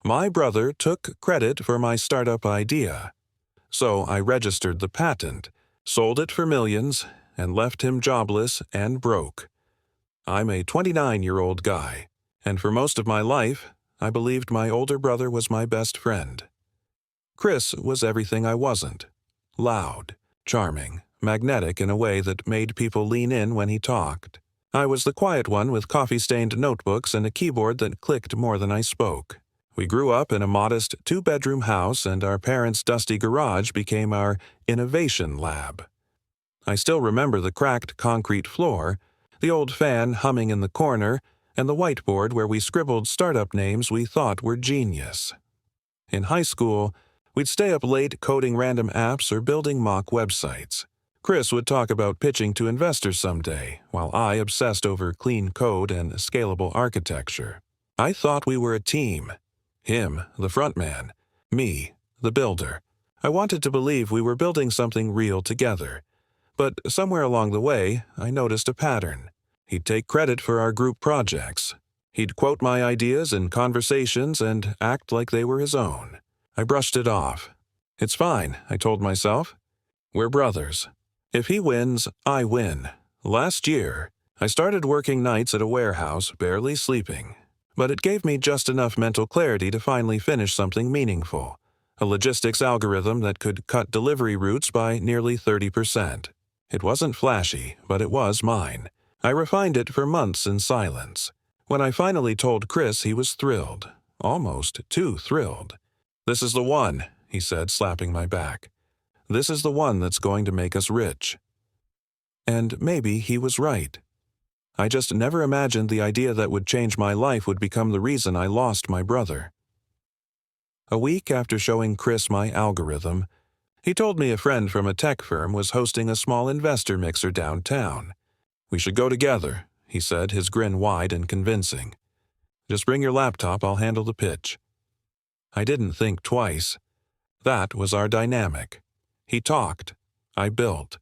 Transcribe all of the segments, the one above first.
My brother took credit for my startup idea. So I registered the patent, sold it for millions, and left him jobless and broke. I'm a 29-year-old guy, and for most of my life, I believed my older brother was my best friend. Chris was everything I wasn't. Loud, charming, magnetic in a way that made people lean in when he talked. I was the quiet one with coffee-stained notebooks and a keyboard that clicked more than I spoke. We grew up in a modest two-bedroom house, and our parents' dusty garage became our innovation lab. I still remember the cracked concrete floor, the old fan humming in the corner, and the whiteboard where we scribbled startup names we thought were genius. In high school, we'd stay up late coding random apps or building mock websites. Chris would talk about pitching to investors someday, while I obsessed over clean code and scalable architecture. I thought we were a team. Him, the front man. Me, the builder. I wanted to believe we were building something real together. But somewhere along the way, I noticed a pattern. He'd take credit for our group projects. He'd quote my ideas in conversations and act like they were his own. I brushed it off. It's fine, I told myself. We're brothers. If he wins, I win. Last year, I started working nights at a warehouse, barely sleeping. But it gave me just enough mental clarity to finally finish something meaningful. A logistics algorithm that could cut delivery routes by nearly 30%. It wasn't flashy, but it was mine. I refined it for months in silence. When I finally told Chris, he was thrilled. Almost too thrilled. "This is the one," he said, slapping my back. "This is the one that's going to make us rich." And maybe he was right. I just never imagined the idea that would change my life would become the reason I lost my brother. A week after showing Chris my algorithm, he told me a friend from a tech firm was hosting a small investor mixer downtown. "We should go together," he said, his grin wide and convincing. "Just bring your laptop, I'll handle the pitch." I didn't think twice. That was our dynamic. He talked. I built.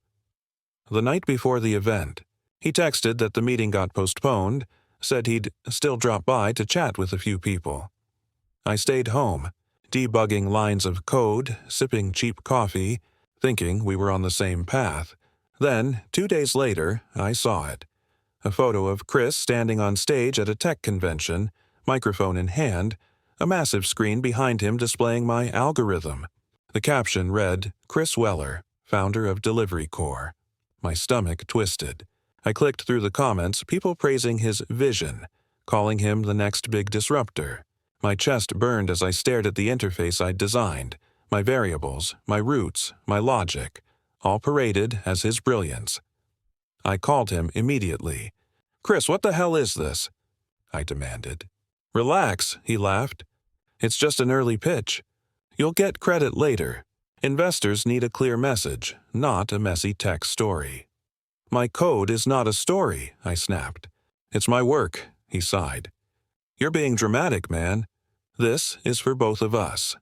The night before the event, he texted that the meeting got postponed, said he'd still drop by to chat with a few people. I stayed home, debugging lines of code, sipping cheap coffee, thinking we were on the same path. Then, 2 days later, I saw it. A photo of Chris standing on stage at a tech convention, microphone in hand, a massive screen behind him displaying my algorithm. The caption read, "Chris Weller, founder of Delivery Core." My stomach twisted. I clicked through the comments, people praising his vision, calling him the next big disruptor. My chest burned as I stared at the interface I'd designed, my variables, my roots, my logic, all paraded as his brilliance. I called him immediately. "Chris, what the hell is this?" I demanded. "Relax," he laughed. "It's just an early pitch. You'll get credit later. Investors need a clear message, not a messy tech story." "My code is not a story," I snapped. "It's my work," he sighed. "You're being dramatic, man. This is for both of us."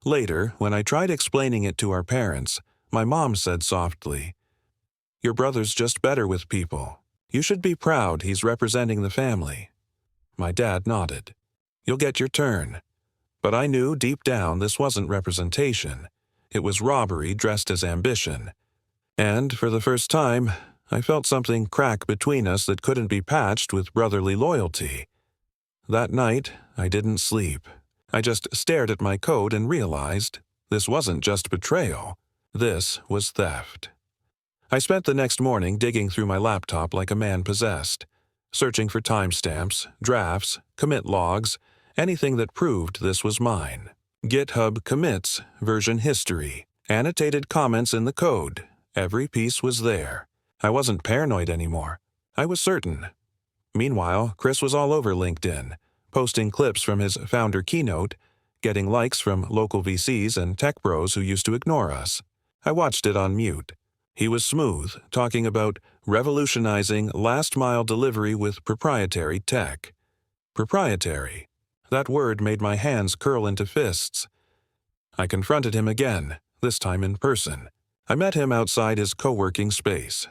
Later, when I tried explaining it to our parents, my mom said softly, "Your brother's just better with people. You should be proud he's representing the family." My dad nodded. "You'll get your turn." But I knew deep down this wasn't representation. It was robbery dressed as ambition. And for the first time, I felt something crack between us that couldn't be patched with brotherly loyalty. That night, I didn't sleep. I just stared at my code and realized this wasn't just betrayal. This was theft. I spent the next morning digging through my laptop like a man possessed, searching for timestamps, drafts, commit logs, anything that proved this was mine. GitHub commits, version history, annotated comments in the code. Every piece was there. I wasn't paranoid anymore. I was certain. Meanwhile, Chris was all over LinkedIn, posting clips from his founder keynote, getting likes from local VCs and tech bros who used to ignore us. I watched it on mute. He was smooth, talking about revolutionizing last-mile delivery with proprietary tech. Proprietary. That word made my hands curl into fists. I confronted him again, this time in person. I met him outside his co-working space.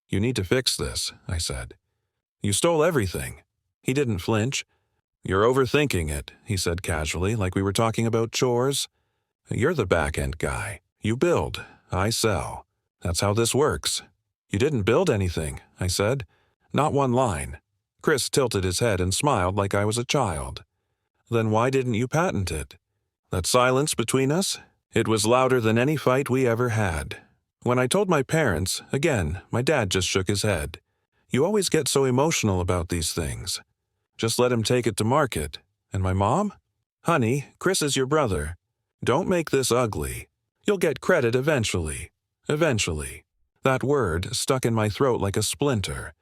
"You need to fix this," I said. "You stole everything." He didn't flinch. "You're overthinking it," he said casually, like we were talking about chores. "You're the back-end guy. You build, I sell. That's how this works." "You didn't build anything," I said. "Not one line." Chris tilted his head and smiled like I was a child. "Then why didn't you patent it?" That silence between us? It was louder than any fight we ever had. When I told my parents, again, my dad just shook his head. "You always get so emotional about these things. Just let him take it to market." And my mom? "Honey, Chris is your brother. Don't make this ugly. You'll get credit eventually. Eventually." That word stuck in my throat like a splinter.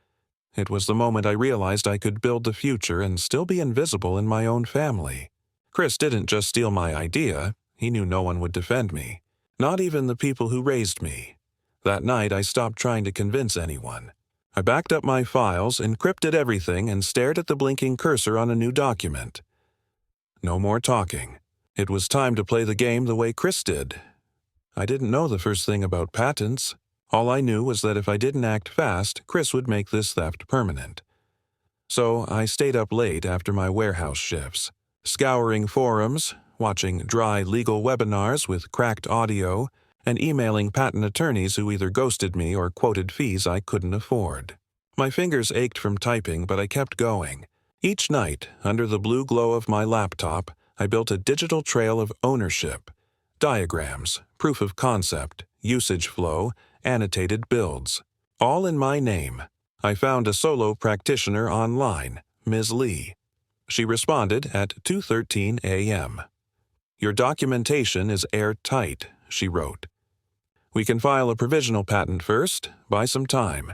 It was the moment I realized I could build the future and still be invisible in my own family. Chris didn't just steal my idea. He knew no one would defend me. Not even the people who raised me. That night I stopped trying to convince anyone. I backed up my files, encrypted everything, and stared at the blinking cursor on a new document. No more talking. It was time to play the game the way Chris did. I didn't know the first thing about patents. All I knew was that if I didn't act fast, Chris would make this theft permanent. So I stayed up late after my warehouse shifts, scouring forums, watching dry legal webinars with cracked audio, and emailing patent attorneys who either ghosted me or quoted fees I couldn't afford. My fingers ached from typing, but I kept going. Each night, under the blue glow of my laptop, I built a digital trail of ownership. Diagrams, proof of concept, usage flow, annotated builds. All in my name. I found a solo practitioner online, Ms. Lee. She responded at 2:13 a.m. "Your documentation is airtight," she wrote. "We can file a provisional patent first, buy some time."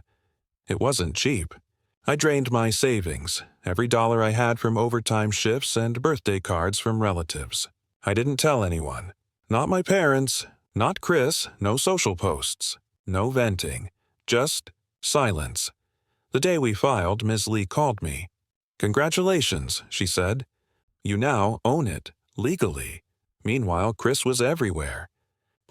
It wasn't cheap. I drained my savings, every dollar I had from overtime shifts and birthday cards from relatives. I didn't tell anyone. Not my parents, not Chris, no social posts, no venting, just silence. The day we filed, Ms. Lee called me. "Congratulations," she said. "You now own it, legally." Meanwhile, Chris was everywhere.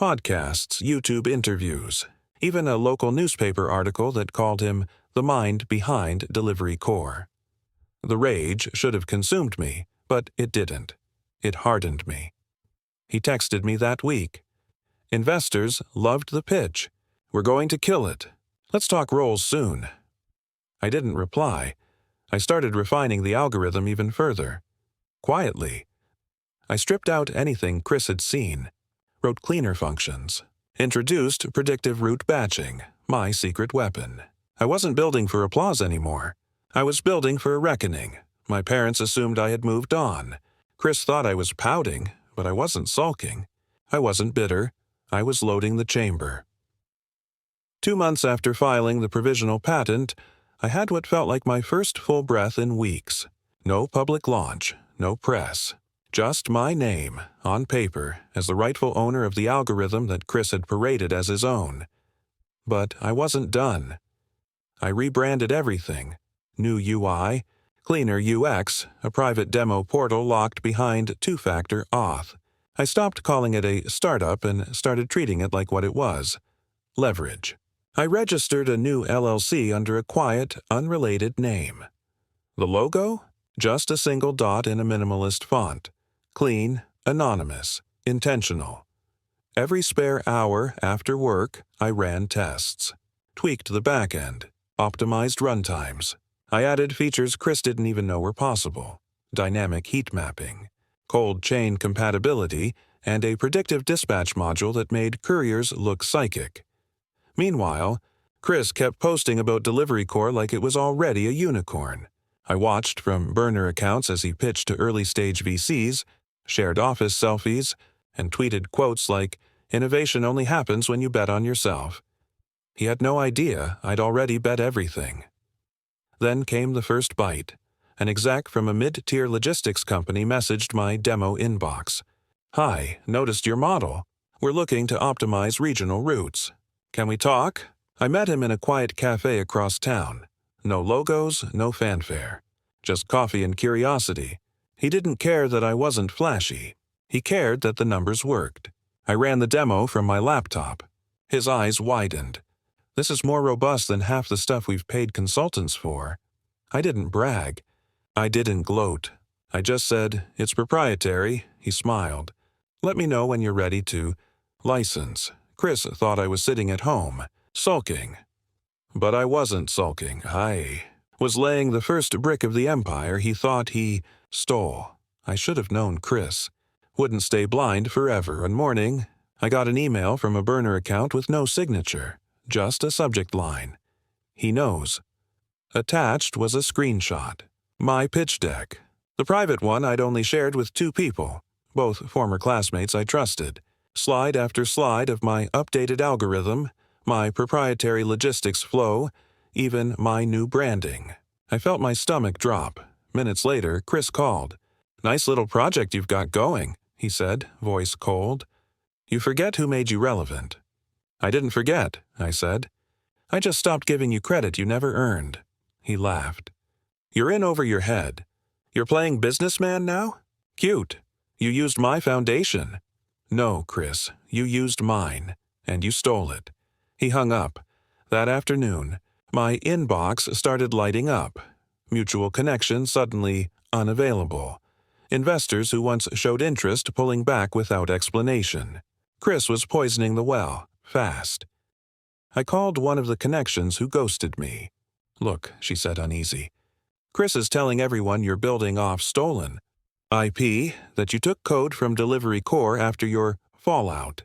Podcasts, YouTube interviews, even a local newspaper article that called him the mind behind Delivery Core. The rage should have consumed me, but it didn't. It hardened me. He texted me that week. "Investors loved the pitch. We're going to kill it. Let's talk roles soon." I didn't reply. I started refining the algorithm even further. Quietly. I stripped out anything Chris had seen, wrote cleaner functions, introduced predictive route batching, my secret weapon. I wasn't building for applause anymore. I was building for a reckoning. My parents assumed I had moved on. Chris thought I was pouting, but I wasn't sulking. I wasn't bitter. I was loading the chamber. 2 months after filing the provisional patent, I had what felt like my first full breath in weeks. No public launch, no press. Just my name, on paper, as the rightful owner of the algorithm that Chris had paraded as his own. But I wasn't done. I rebranded everything. New UI, cleaner UX, a private demo portal locked behind two-factor auth. I stopped calling it a startup and started treating it like what it was: leverage. I registered a new LLC under a quiet, unrelated name. The logo? Just a single dot in a minimalist font. Clean, anonymous, intentional. Every spare hour after work, I ran tests. Tweaked the back end. Optimized runtimes. I added features Chris didn't even know were possible. Dynamic heat mapping. Cold chain compatibility, and a predictive dispatch module that made couriers look psychic. Meanwhile, Chris kept posting about Delivery Core like it was already a unicorn. I watched from burner accounts as he pitched to early-stage VCs, shared office selfies, and tweeted quotes like, "Innovation only happens when you bet on yourself." He had no idea I'd already bet everything. Then came the first bite. An exec from a mid-tier logistics company messaged my demo inbox. "Hi, noticed your model. We're looking to optimize regional routes. Can we talk?" I met him in a quiet cafe across town. No logos, no fanfare. Just coffee and curiosity. He didn't care that I wasn't flashy. He cared that the numbers worked. I ran the demo from my laptop. His eyes widened. "This is more robust than half the stuff we've paid consultants for." I didn't brag. I didn't gloat. I just said, "It's proprietary." He smiled. "Let me know when you're ready to license." Chris thought I was sitting at home, sulking. But I wasn't sulking. I was laying the first brick of the empire he thought he stole. I should have known Chris wouldn't stay blind forever. One morning, I got an email from a burner account with no signature, just a subject line. He knows. Attached was a screenshot. My pitch deck. The private one I'd only shared with 2 people, both former classmates I trusted. Slide after slide of my updated algorithm, my proprietary logistics flow, even my new branding. I felt my stomach drop. Minutes later, Chris called. "Nice little project you've got going," he said, voice cold. "You forget who made you relevant." "I didn't forget," I said. "I just stopped giving you credit you never earned." He laughed. "You're in over your head. You're playing businessman now? Cute. You used my foundation." "No, Chris, you used mine, and you stole it." He hung up. That afternoon, my inbox started lighting up. Mutual connection suddenly unavailable. Investors who once showed interest pulling back without explanation. Chris was poisoning the well, fast. I called one of the connections who ghosted me. "Look," she said, uneasy. "Chris is telling everyone you're building off stolen IP, that you took code from Delivery Core after your fallout."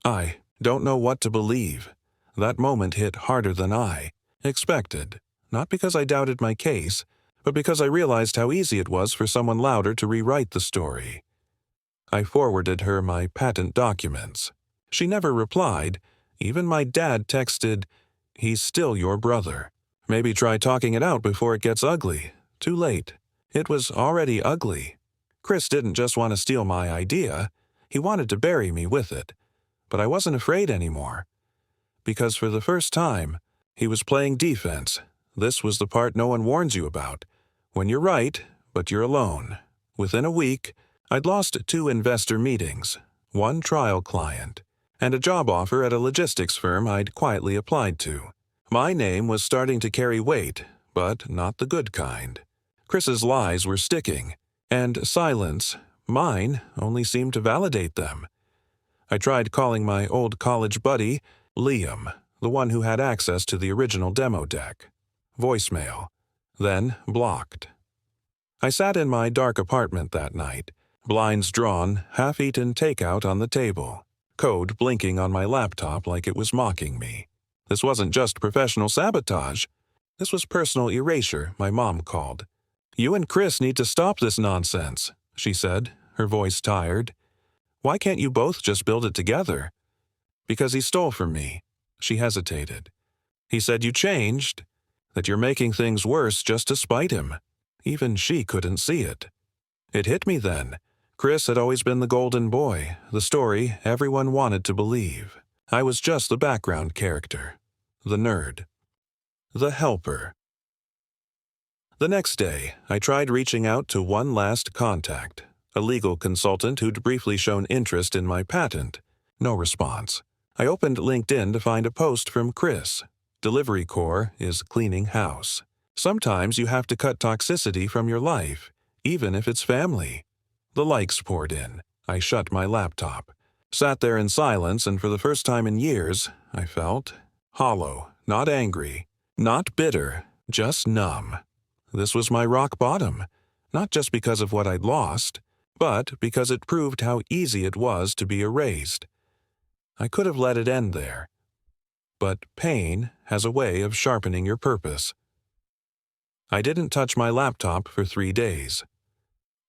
I don't know what to believe. That moment hit harder than I expected, not because I doubted my case, but because I realized how easy it was for someone louder to rewrite the story. I forwarded her my patent documents. She never replied. Even my dad texted, "He's still your brother. Maybe try talking it out before it gets ugly." Too late. It was already ugly. Chris didn't just want to steal my idea. He wanted to bury me with it. But I wasn't afraid anymore. Because for the first time, he was playing defense. This was the part no one warns you about. When you're right, but you're alone. Within a week, I'd lost 2 investor meetings, 1 trial client, and a job offer at a logistics firm I'd quietly applied to. My name was starting to carry weight, but not the good kind. Chris's lies were sticking, and silence, mine, only seemed to validate them. I tried calling my old college buddy, Liam, the one who had access to the original demo deck. Voicemail. Then blocked. I sat in my dark apartment that night, blinds drawn, half-eaten takeout on the table, code blinking on my laptop like it was mocking me. This wasn't just professional sabotage. This was personal erasure, my mom called. "You and Chris need to stop this nonsense," she said, her voice tired. "Why can't you both just build it together?" "Because he stole from me." She hesitated. "He said you changed, that you're making things worse just to spite him." Even she couldn't see it. It hit me then. Chris had always been the golden boy, the story everyone wanted to believe. I was just the background character, the nerd, the helper. The next day, I tried reaching out to one last contact, a legal consultant who'd briefly shown interest in my patent. No response. I opened LinkedIn to find a post from Chris. Delivery Core is cleaning house. Sometimes you have to cut toxicity from your life, even if it's family. The likes poured in. I shut my laptop. Sat there in silence, and for the first time in years, I felt hollow, not angry, not bitter, just numb. This was my rock bottom, not just because of what I'd lost, but because it proved how easy it was to be erased. I could have let it end there. But pain has a way of sharpening your purpose. I didn't touch my laptop for 3 days.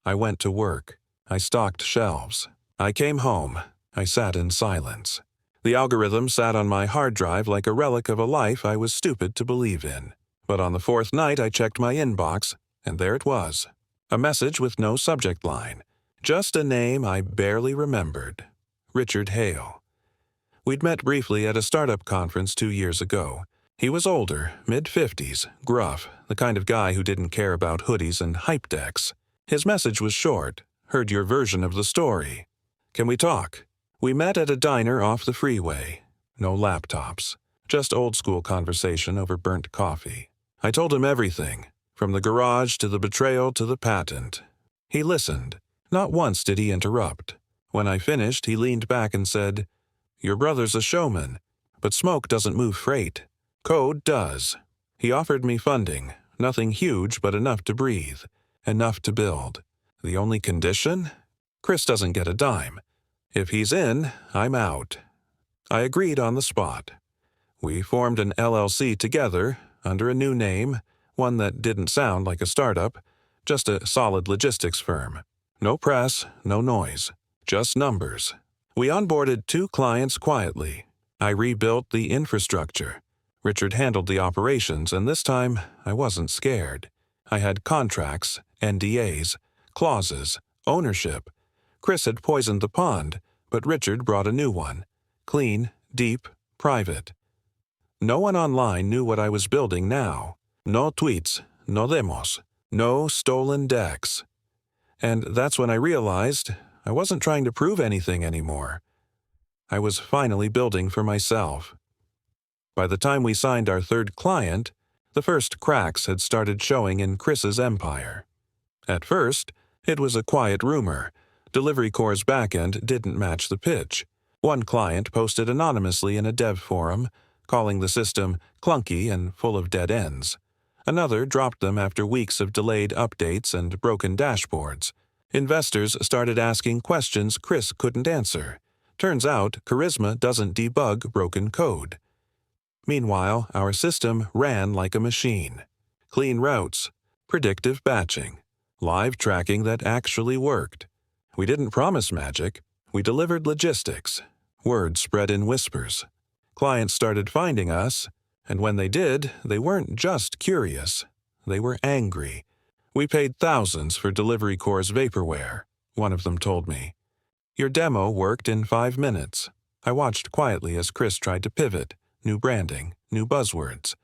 I went to work. I stocked shelves. I came home. I sat in silence. The algorithm sat on my hard drive like a relic of a life I was stupid to believe in. But on the 4th night I checked my inbox, and there it was. A message with no subject line. Just a name I barely remembered. Richard Hale. We'd met briefly at a startup conference 2 years ago. He was older, mid-50s, gruff, the kind of guy who didn't care about hoodies and hype decks. His message was short. "Heard your version of the story. Can we talk?" We met at a diner off the freeway. No laptops. Just old-school conversation over burnt coffee. I told him everything, from the garage to the betrayal to the patent. He listened. Not once did he interrupt. When I finished, he leaned back and said, "Your brother's a showman, but smoke doesn't move freight. Code does." He offered me funding, nothing huge but enough to breathe, enough to build. The only condition? Chris doesn't get a dime. If he's in, I'm out. I agreed on the spot. We formed an LLC together, under a new name, one that didn't sound like a startup, just a solid logistics firm. No press, no noise, just numbers. We onboarded 2 clients quietly. I rebuilt the infrastructure. Richard handled the operations, and this time I wasn't scared. I had contracts, NDAs, clauses, ownership. Chris had poisoned the pond, but Richard brought a new one. Clean, deep, private. No one online knew what I was building now. No tweets, no demos, no stolen decks. And that's when I realized I wasn't trying to prove anything anymore. I was finally building for myself. By the time we signed our 3rd client, the first cracks had started showing in Chris's empire. At first, it was a quiet rumor. Delivery Core's backend didn't match the pitch. One client posted anonymously in a dev forum, calling the system clunky and full of dead ends. Another dropped them after weeks of delayed updates and broken dashboards. Investors started asking questions Chris couldn't answer. Turns out, Charisma doesn't debug broken code. Meanwhile, our system ran like a machine. Clean routes, predictive batching, live tracking that actually worked. We didn't promise magic. We delivered logistics. Word spread in whispers. Clients started finding us, and when they did, they weren't just curious. They were angry. "We paid thousands for Delivery Core's vaporware," one of them told me. "Your demo worked in 5 minutes." I watched quietly as Chris tried to pivot, new branding, new buzzwords.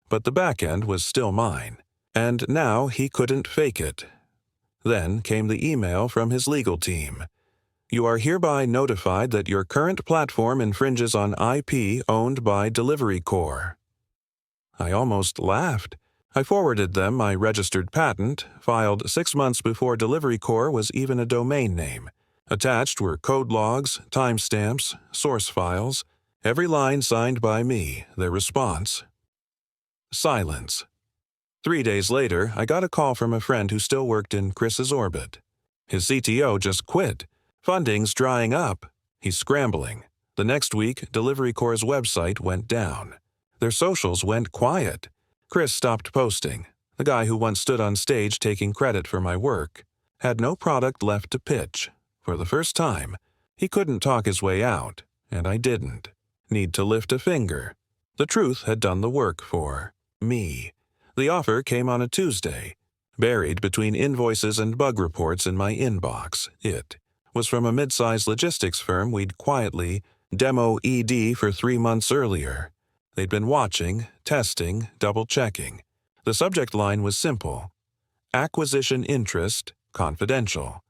But the back end was still mine, and now he couldn't fake it. Then came the email from his legal team. "You are hereby notified that your current platform infringes on IP owned by Delivery Core." I almost laughed. I forwarded them my registered patent, filed 6 months before Delivery Core was even a domain name. Attached were code logs, timestamps, source files, every line signed by me, their response. Silence. 3 days later, I got a call from a friend who still worked in Chris's orbit. His CTO just quit. Funding's drying up. He's scrambling. The next week, Delivery Core's website went down. Their socials went quiet. Chris stopped posting. The guy who once stood on stage taking credit for my work had no product left to pitch. For the first time, he couldn't talk his way out, and I didn't need to lift a finger. The truth had done the work for me. The offer came on a Tuesday. Buried between invoices and bug reports in my inbox, it was from a mid-sized logistics firm we'd quietly demo ED for 3 months earlier. They'd been watching, testing, double-checking. The subject line was simple: acquisition interest, confidential.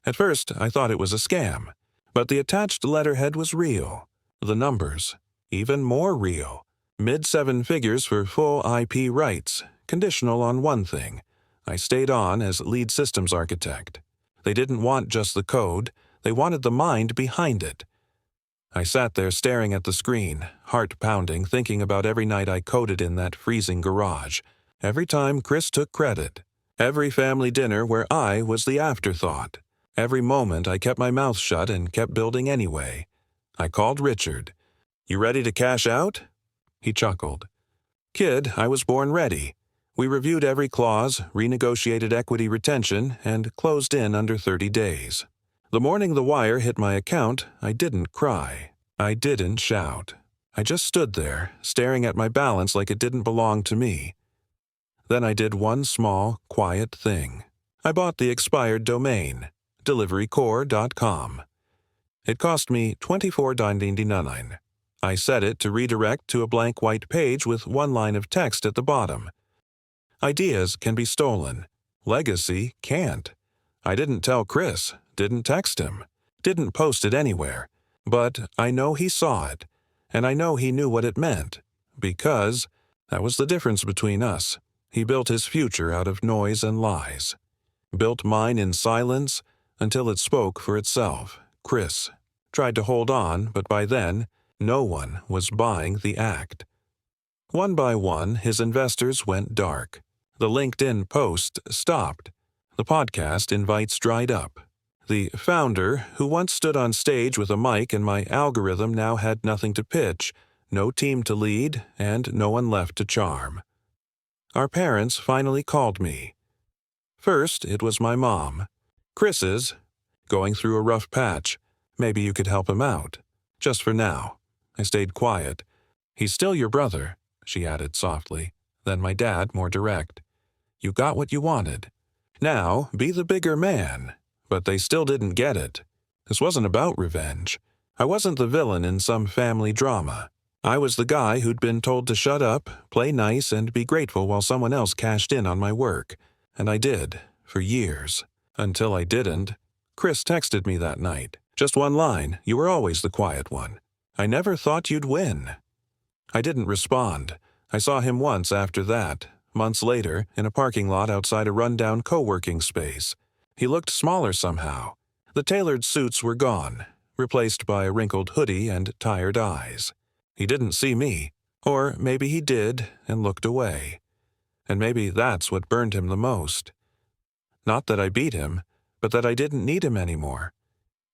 At first, I thought it was a scam, but the attached letterhead was real. The numbers, even more real. Mid-7 figures for full IP rights, conditional on one thing: I stayed on as lead systems architect. They didn't want just the code, they wanted the mind behind it. I sat there staring at the screen, heart pounding, thinking about every night I coded in that freezing garage, every time Chris took credit, every family dinner where I was the afterthought, every moment I kept my mouth shut and kept building anyway. I called Richard. "You ready to cash out?" He chuckled. "Kid, I was born ready." We reviewed every clause, renegotiated equity retention, and closed in under 30 days. The morning the wire hit my account, I didn't cry. I didn't shout. I just stood there, staring at my balance like it didn't belong to me. Then I did one small, quiet thing. I bought the expired domain, deliverycore.com. It cost me $24.99. I set it to redirect to a blank white page with one line of text at the bottom. Ideas can be stolen. Legacy can't. I didn't tell Chris, didn't text him, didn't post it anywhere. But I know he saw it, and I know he knew what it meant, because that was the difference between us. He built his future out of noise and lies. Built mine in silence until it spoke for itself. Chris tried to hold on, but by then, no one was buying the act. One by one, his investors went dark. The LinkedIn post stopped. The podcast invites dried up. The founder, who once stood on stage with a mic and my algorithm, now had nothing to pitch, no team to lead, and no one left to charm. Our parents finally called me. First, it was my mom. Chris is going through a rough patch. Maybe you could help him out. Just for now. I stayed quiet. He's still your brother, she added softly. Then my dad, more direct. You got what you wanted. Now, be the bigger man. But they still didn't get it. This wasn't about revenge. I wasn't the villain in some family drama. I was the guy who'd been told to shut up, play nice, and be grateful while someone else cashed in on my work. And I did, for years. Until I didn't. Chris texted me that night. Just one line, you were always the quiet one. I never thought you'd win. I didn't respond. I saw him once after that, months later, in a parking lot outside a rundown co-working space. He looked smaller somehow. The tailored suits were gone, replaced by a wrinkled hoodie and tired eyes. He didn't see me. Or maybe he did and looked away. And maybe that's what burned him the most. Not that I beat him, but that I didn't need him anymore.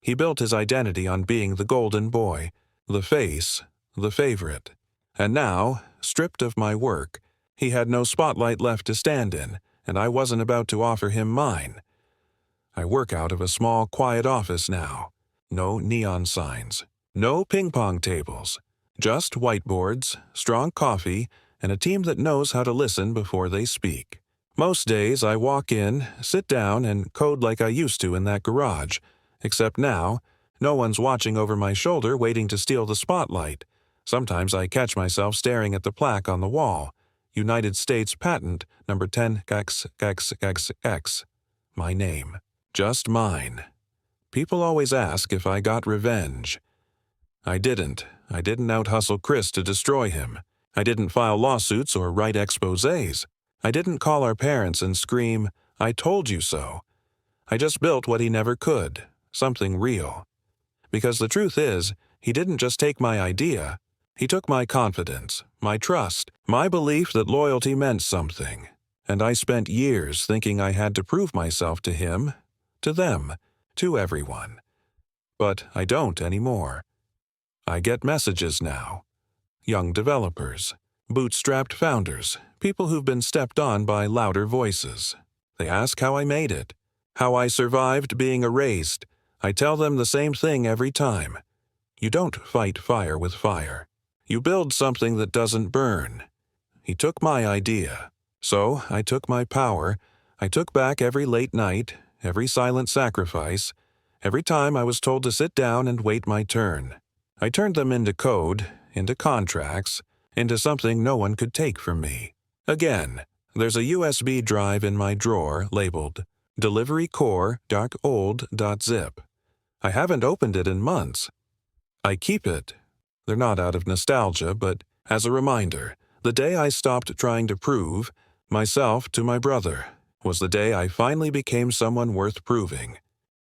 He built his identity on being the golden boy, the face, the favorite. And now, stripped of my work, he had no spotlight left to stand in, and I wasn't about to offer him mine. I work out of a small, quiet office now. No neon signs. No ping-pong tables. Just whiteboards, strong coffee, and a team that knows how to listen before they speak. Most days I walk in, sit down, and code like I used to in that garage. Except now, no one's watching over my shoulder waiting to steal the spotlight. Sometimes I catch myself staring at the plaque on the wall. United States Patent number 10XXXX. My name. Just mine. People always ask if I got revenge. I didn't. I didn't out-hustle Chris to destroy him. I didn't file lawsuits or write exposés. I didn't call our parents and scream, I told you so. I just built what he never could, something real. Because the truth is, he didn't just take my idea. He took my confidence, my trust, my belief that loyalty meant something. And I spent years thinking I had to prove myself to him, to them, to everyone. But I don't anymore. I get messages now. Young developers, bootstrapped founders, people who've been stepped on by louder voices. They ask how I made it, how I survived being erased. I tell them the same thing every time. You don't fight fire with fire. You build something that doesn't burn. He took my idea. So I took my power. I took back every late night, every silent sacrifice, every time I was told to sit down and wait my turn. I turned them into code, into contracts, into something no one could take from me. Again, there's a USB drive in my drawer labeled Delivery Core .old.zip. I haven't opened it in months. I keep it. They're not out of nostalgia, but as a reminder, the day I stopped trying to prove myself to my brother was the day I finally became someone worth proving.